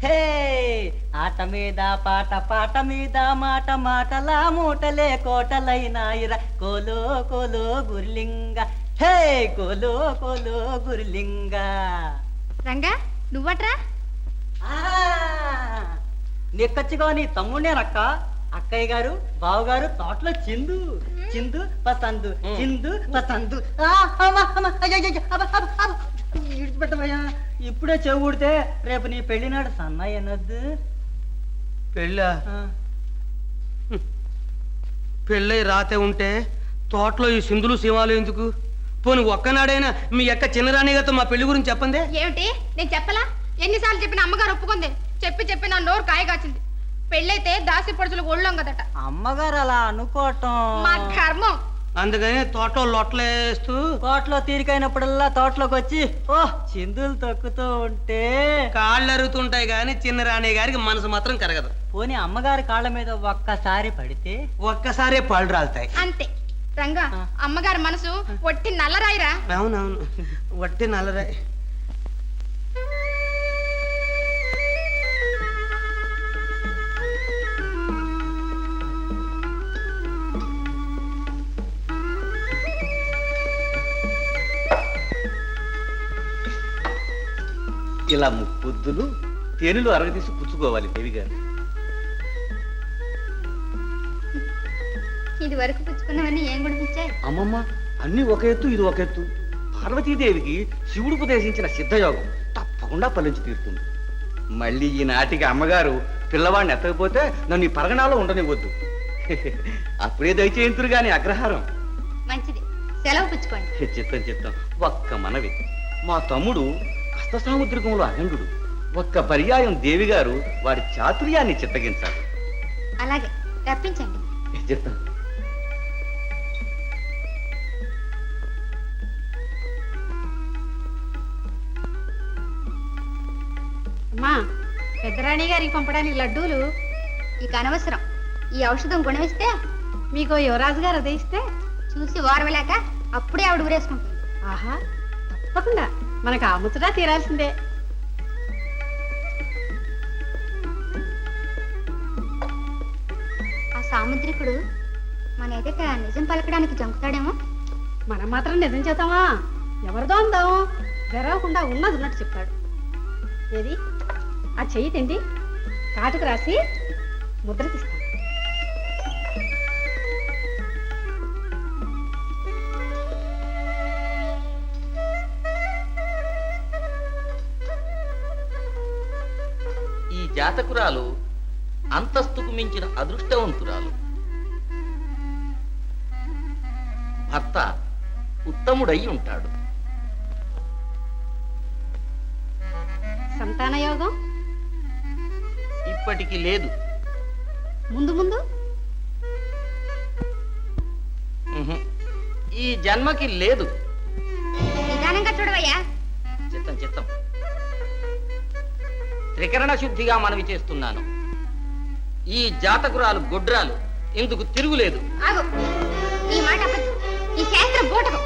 హే ఆట మీద పాట పాట మీద మాట మాటలా మూటలే కోటలైనాయిరా కోలో కోలో గుర్లింగ హే కోలో కోలో గుర్లింగ. రంగా నువ్వట్రా? నెక్కచ్చిగా నీ తమ్ముడేనక్క. అక్కయ్య గారు బావగారు తోటలో చిందు చిందు పసందు చిందు పసందు. విడిచిపెట్టమయ్యా, ఇప్పుడే చెవు ఊడితే రేపు నీ పెళ్లినాడు సన్నాయి అనొద్దు. పెళ్ళా? పెళ్ళై రాతే ఉంటే తోటలో ఈ సింధులు సీమాలు ఎందుకు? పోనీ ఒక్కనాడైనా మీ అక్క చిన్నరాణి గారితో మా పెళ్లి గురించి చెప్పండి. ఏమిటి నేను చెప్పలా? ఎన్నిసార్లు చెప్పిన అమ్మగారు ఒప్పుకుంది. చెప్పి చెప్పి నా నోరు కాయ కాచింది. పెళ్ళైతే దాసి పొడుచులకు ఒళ్ళం కదట. అమ్మగారు అలా అనుకోవటం మా కర్మం. అందుకని తోటలో లొట్టలేస్తూ తోటలో తీరికైనప్పుడల్లా తోటలోకి వచ్చి చిందులు తొక్కుతూ ఉంటే కాళ్ళు అరుగుతుంటాయి గాని చిన్నరాణి గారికి మనసు మాత్రం కరగదు. పోనీ అమ్మగారి కాళ్ళ మీద ఒక్కసారి పడితే ఒక్కసారే పాలు రాలుతాయి. అంతే రంగా, అమ్మగారి మనసు ఒట్టి నల్లరాయిరా. అవునవును, వట్టి నల్లరాయి. ఇలా ముప్పొద్దులు తేనెలు అరగదీసి పుచ్చుకోవాలి దేవి గారు. ఇది వరకు పుచ్చుకున్నవన్నీ ఏం గుడిపించాయి? అమ్మమ్మ, అన్ని ఒక ఎత్తు ఇది ఒక ఎత్తు. పార్వతీదేవికి శివుడు ఉపదేశించిన సిద్ధయోగం తప్పకుండా ఫలించి తీరుతుంది. మళ్ళీ ఈనాటికి అమ్మగారు పిల్లవాడిని ఎత్తకపోతే నన్ను ఈ పరగణాలో ఉండనివ్వద్దు. అప్పుడే దయచేయంతురు గాని అగ్రహారం. మంచిది, సెలవు పుచ్చుకోండి. చిత్తం చిత్తం. ఒక్క మనవి, మా తమ్ముడు హస్తసాముద్రికంలో అఖండుడు. ఒక్క పర్యాయం దేవి గారు వారి చాతుర్యాన్ని చిత్తగించాలి. అలాగే రప్పించండి. చిత్తం. అమ్మా, పెద్దరాణి గారికి పంపడానికి లడ్డూలు ఇక అనవసరం. ఈ ఔషధం గుణమిస్తే మీకు యువరాజు గారు ఉదయిస్తే చూసి వారవలేక అప్పుడే ఆవిడ ఊరేసుకుంటుంది. ఆహా, తప్పకుండా మనకు ఆ ముచ్చటా తీరాల్సిందే. ఆ సాముద్రికుడు మన ఎదుట నిజం పలకడానికి జంకుతాడేమో. మనం మాత్రం నిజం చేద్దామా? ఎవరిదో అందాం, జరగకుండా ఉన్నది ఉన్నట్టు చెప్తాడు. ఏది ఆ చెయ్యి తిండి కాటుకు రాసి ముద్ర తీస్తాను. ఈ జాతకురాలు అంతస్తుకు మించిన అదృష్టవంతురాలు. భర్త ఉత్తముడై ఉంటాడు. సంతాన యోగం ఇప్పటికి లేదు. ముందు ముందు ఈ జన్మకి లేదు. నిదానంగా చూడవయ్యా. చిత్తం చిత్తం. త్రికరణ శుద్ధిగా మనవి చేస్తున్నాను. ఈ జాతకురాలు గొడ్రాలు ఇందుకు తిరుగులేదు. ఆగు, ఈ మాట అబద్ధం. ఈ శాస్త్రం బూటకం.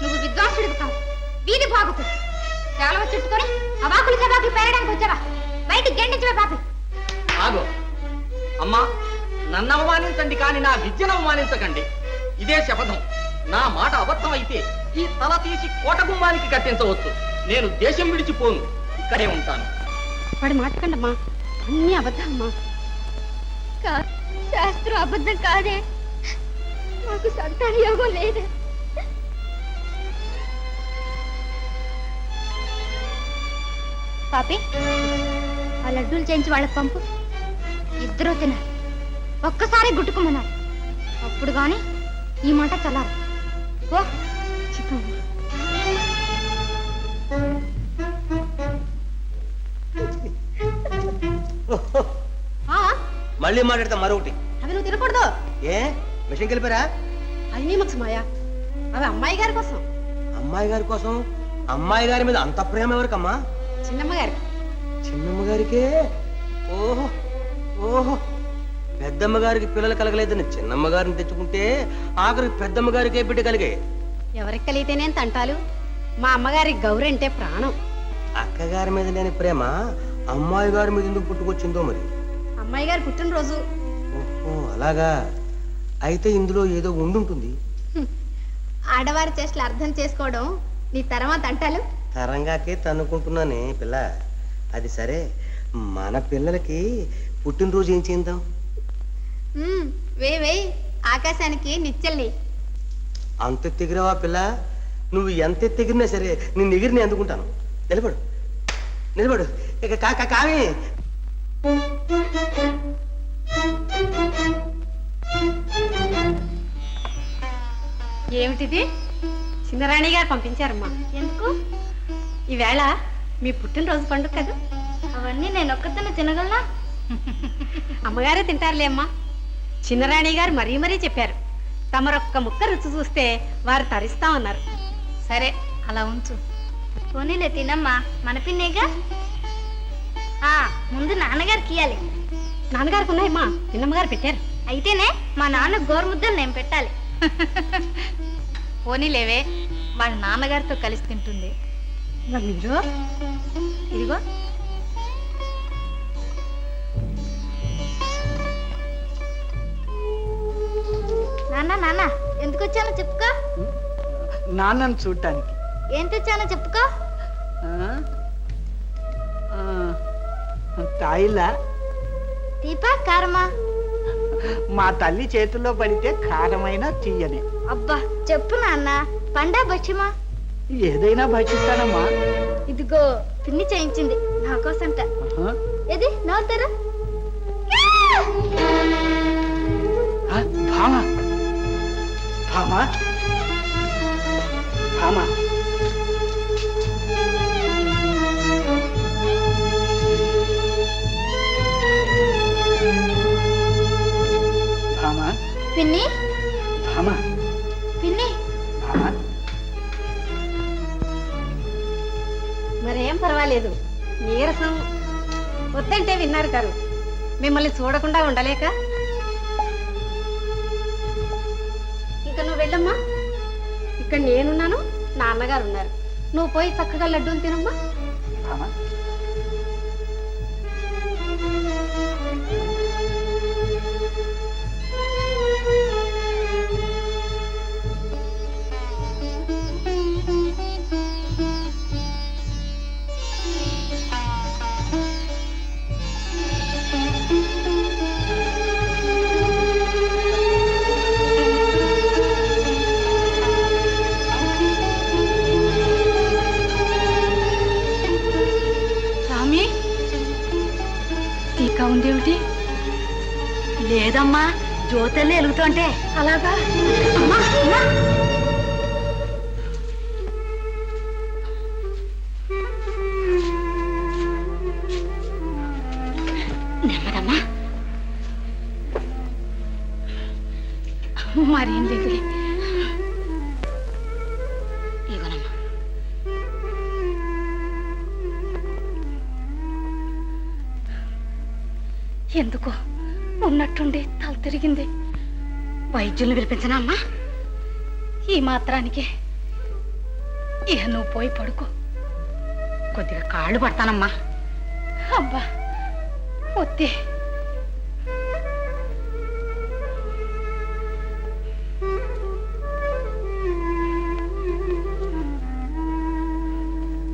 నువ్వు విద్వాంసుడికి కావు, వీధి బాగుతు. చాలవ చుట్టుకొని అవాకులు చవాకులు పేరడానికి వచ్చావా? బయటికి గెండించవే పాపి. ఆగో అమ్మా, నన్ను అవమానించండి కానీ నా విద్యను అవమానించకండి. ఇదే శపథం. నా మాట అబద్ధం అయితే ఈ తల తీసి కోట గుమ్మానికి కట్టించవచ్చు. నేను దేశం విడిచిపోను, ఇక్కడే ఉంటాను. వాడి మాటకండమ్మా, అన్ని అబద్ధమ్మా. శాస్త్రం అబద్ధం కాదే. నాకు సంతాన యోగం లేదే. పాపి, ఆ లడ్డూలు చేయించి వాళ్ళకి పంపు. ఇద్దరూ తినాలి, ఒక్కసారి గుట్టుకోమన్నారు. అప్పుడు గాని ఈ మాట చల్లారు. ఓ చిత్తం. మళ్ళీ మాట్లాడతా మరొకటి. అవి నువ్వు తినకూడదు. ఏ విషయం కలిపారా? అవి మాయా, అవి అమ్మాయి గారి కోసం. అమ్మాయి గారి కోసం? అమ్మాయి గారి మీద అంత ప్రేమ ఎవరికమ్మా? చిన్నమ్మ గారికి. చిన్నమ్మ గారికే? ఓహో ఓహో, పెద్దమ్మ గారికి పిల్లలు కలగలేదని చిన్నమ్మ గారిని తెచ్చుకుంటే ఆఖరికి పెద్దమ్మ గారికే బిడ్డ కలిగే. ఎవరికి కలిగితేనే తంటాలు. మా అమ్మగారి గౌరి అంటే ప్రాణం. అక్కగారి మీద లేని ప్రేమ అమ్మాయి గారి మీద ఎందుకు పుట్టుకొచ్చిందో మరి. అమ్మాయి గారి పుట్టినరోజు. ఓహో అలాగా. అయితే ఇందులో ఏదో ఉండుంటుంది. ఆడవారి చేష్టలు అర్థం చేసుకోవడం నీ తర్వాత అంటాలు. తరంగాకే తన్నుకుంటున్నానే పిల్ల. అది సరే, మన పిల్లలకి పుట్టినరోజు ఏం చేద్దాం? వేయి ఆకాశానికి నిచ్చెల్లి. అంత ఎగిరవా పిల్ల? నువ్వు ఎంత ఎగిరినా సరే నేను ఎగిరిని అందుకుంటాను. నిలబడు నిలబడు. ఇక కావి ఏమిటిది? చిన్నరాణి గారు పంపించారమ్మా. ఎందుకు? ఈవేళ మీ పుట్టినరోజు పండుగ కదా. అవన్నీ నేను ఒక్కతోనే తినగలనా? అమ్మగారే తింటారులే అమ్మా. చిన్నరాణి గారు మరీ మరీ చెప్పారు. తమరొక్క ముక్క రుచి చూస్తే వారు తరిస్తామన్నారు. సరే అలా ఉంచు. పోనీలే తినమ్మా, మన పిన్నేగా. ముందు నాన్నగారికి ఇయ్యాలి. నాన్నగారికి ఉన్నాయమ్మా, పిన్నమ్మగారు పెట్టారు. అయితేనే మా నాన్న గోరుముద్దలు నేను పెట్టాలి. పోనీలేవే, వాళ్ళ నాన్నగారితో కలిసి తింటుంది. మీరు ఇదిగో. నాన్న నాన్న ఎందుకు వచ్చానో చెప్పుకో. నాన్నను చూడటానికి. ఏం తెచ్చానో చెప్పుకో. తాయిలా తీపా కారమా? మా తల్లి చేతుల్లో పడితే కారమైన తీయనే. అబ్బా చెప్పు నాన్న, పండా బచ్చిమా? ఏదైనా భక్షిస్తానమ్మా. ఇదిగో పిన్ని చేయించింది నా కోసంట. ఏది నవ్వుతారా? భామా భామా భామా భామా పిన్ని భామా పిన్ని. భామా మరేం పర్వాలేదు. నీరసం వద్దంటే విన్నారు గారు. మిమ్మల్ని చూడకుండా ఉండలేక. ఇంకా నువ్వు వెళ్ళమ్మా. ఇక్కడ నేనున్నాను, నాన్నగారు ఉన్నారు. నువ్వు పోయి చక్కగా లడ్డూలు తినమ్మా. భామా స్వామి, టీకా ఉందేమిటి? లేదమ్మా, జ్యోతల్లే వెలుగుతుంటే. అలాగా? అమ్మా అమ్మా. నెమ్మదమ్మా. మరేం లేదులే. ఇగోనమ్మా. ఎందుకో ఉన్నట్టుండి తల తిరిగింది. వైద్యుల్ని పిలిపించనా అమ్మా? ఈ మాత్రానికి ఇక నువ్వు పోయి పడుకో. కొద్దిగా కాళ్ళు పడతానమ్మా. అబ్బా వద్దే.